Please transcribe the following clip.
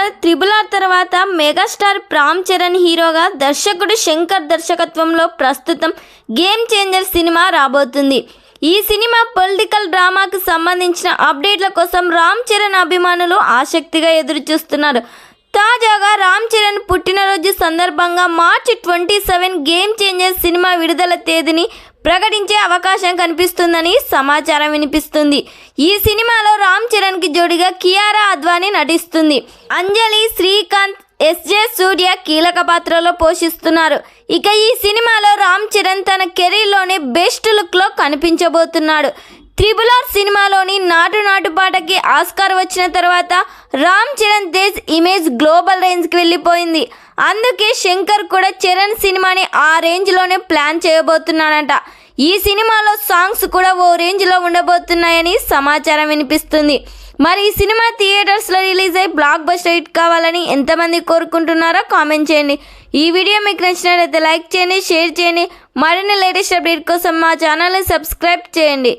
Star triple R తర్వాత megastar Ram Charan హీరోగా దర్శకుడు శంకర్ దర్శకత్వంలో ప్రస్తుతం గేమ్ చేంజర్ సినిమా రాబోతుంది. ఈ సినిమా పొలిటికల్ డ్రామాకు సంబంధించిన అప్డేట్ల కోసం రామ్ చరణ్ అభిమానులు ఆసక్తిగా ఎదురుచూస్తున్నారు. తాజాగా రామ్ చరణ్ పుట్టినరోజు సందర్భంగా మార్చి 27 గేమ్ చేంజర్ సినిమా విడుదల తేదీని ప్రకటించే అవకాశం కనిపిస్తుందని సమాచారం వినిపిస్తుంది. ఈ సినిమాలో రామ్ చరణ్కి జోడిగా కియారా అద్వానీ నటిస్తుంది. అంజలి, శ్రీకాంత్, ఎస్జే సూర్య కీలక పాత్రలో పోషిస్తున్నారు. ఇక ఈ సినిమాలో రామ్ చరణ్ తన కెరీర్లోనే బెస్ట్ లుక్లో కనిపించబోతున్నాడు. త్రిబుల్ ఆర్ సినిమాలోని నాటు నాటు పాటకి ఆస్కార్ వచ్చిన తర్వాత రామ్ చరణ్ తేజ్ ఇమేజ్ గ్లోబల్ రేంజ్కి వెళ్ళిపోయింది. అందుకే శంకర్ కూడా చరణ్ సినిమాని ఆ రేంజ్లోనే ప్లాన్ చేయబోతున్నాడంట. ఈ సినిమాలో సాంగ్స్ కూడా ఓ రేంజ్లో ఉండబోతున్నాయని సమాచారం వినిపిస్తుంది. మరి ఈ సినిమా థియేటర్స్లో రిలీజ్ అయ్యి బ్లాక్ బస్టర్ హిట్ కావాలని ఎంతమంది కోరుకుంటున్నారో కామెంట్ చేయండి. ఈ వీడియో మీకు నచ్చినట్లయితే లైక్ చేయండి, షేర్ చేయండి. మరిన్ని లేటెస్ట్ అప్డేట్ కోసం మా ఛానల్ని సబ్స్క్రైబ్ చేయండి.